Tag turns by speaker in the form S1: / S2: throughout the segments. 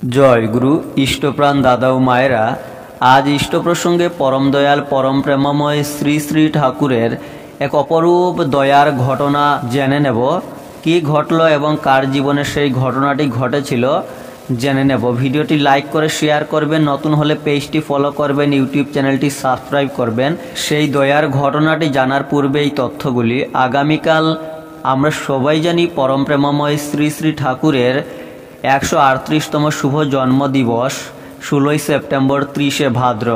S1: জয় গুরু ইষ্টপ্রাণ দাদা ও মায়েরা, আজ ইষ্ট প্রসঙ্গে পরম দয়াল পরম প্রেমময় শ্রী শ্রী ঠাকুরের এক অপরূপ দয়ার ঘটনা জেনে নেব। কি ঘটল এবং কার জীবনে সেই ঘটনাটি ঘটেছিল জেনে নেব। ভিডিওটি লাইক করে শেয়ার করবেন, নতুন হলে পেজটি ফলো করবেন, ইউটিউব চ্যানেলটি সাবস্ক্রাইব করবেন। সেই দয়ার ঘটনাটি জানার পূর্বে এই তথ্যগুলি। আগামীকাল আমরা সবাই জানি পরম প্রেমময় শ্রী শ্রী ঠাকুরের 138তম শুভ জন্মদিবস 16ই সেপ্টেম্বর 30শে ভাদ্র।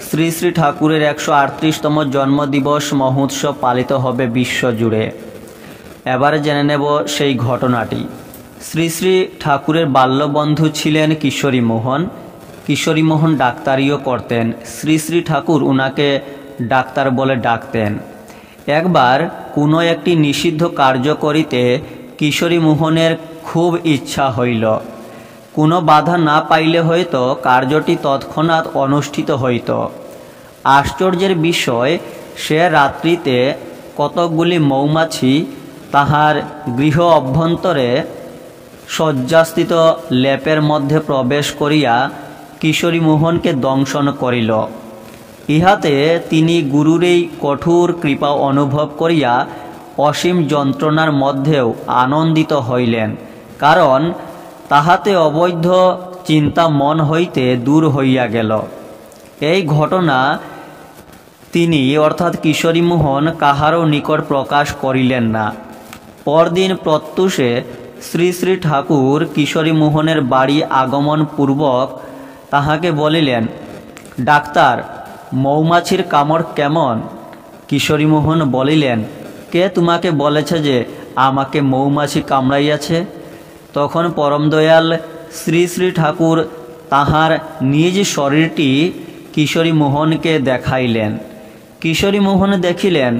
S1: শ্রী শ্রী ঠাকুরের 138তম জন্মদিবস মহোৎসব পালিত হবে বিশ্বজুড়ে। এবারে জেনে নেব সেই ঘটনাটি। শ্রী শ্রী ঠাকুরের বাল্যবন্ধু ছিলেন কিশোরী মোহন। কিশোরী মোহন ডাক্তারিও করতেন। শ্রী শ্রী ঠাকুর উনাকে ডাক্তার বলে ডাকতেন। একবার কোনো একটি নিষিদ্ধ কার্য করিতে কিশোরী মোহনের খুব ইচ্ছা হইল। কোনো বাধা না পাইলে হয়তো কার্যটি তৎক্ষণাৎ অনুষ্ঠিত হইত। আশ্চর্যের বিষয়, সে রাত্রিতে কতকগুলি মৌমাছি তাহার গৃহ অভ্যন্তরে শয্যাস্থিত লেপের মধ্যে প্রবেশ করিয়া কিশোরী মোহনকে দংশন করিল। ইহাতে তিনি গুরুর এই কঠোর কৃপা অনুভব করিয়া অসীম যন্ত্রণার মধ্যেও আনন্দিত হইলেন, কারণ তাহাতে অবৈধ চিন্তা মন হইতে দূর হইয়া গেল। এই ঘটনা তিনি অর্থাৎ কিশোরী মোহন কাহারও নিকট প্রকাশ করিলেন না। পরদিন প্রত্যুষে শ্রী শ্রী ঠাকুর কিশোরী মোহনের বাড়ি আগমন পূর্বক তাহাকে বলিলেন, ডাক্তার, মৌমাছির কামড় কেমন? কিশোরী মোহন বলিলেন, কে তোমাকে বলেছে যে আমাকে মৌমাছি কামড়াইয়াছে? তখন পরম দয়াল শ্রী শ্রী ঠাকুর তাহার নিজ শরীরটি কিশোরী মোহনকে দেখাইলেন। কিশোরী মোহন দেখিলেন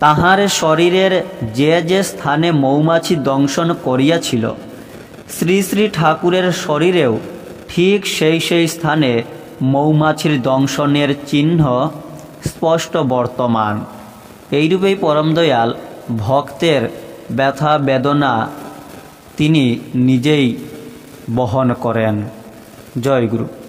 S1: তাহার শরীরের যে যে স্থানে মৌমাছি দংশন করিয়াছিল, শ্রী শ্রী ঠাকুরের শরীরেও ঠিক সেই সেই স্থানে মৌমাছির দংশনের চিহ্ন স্পষ্ট বর্তমান। এইরূপেই পরম দয়াল ভক্তের ব্যথা বেদনা তিনি নিজেই বহন করেন। জয় গুরু।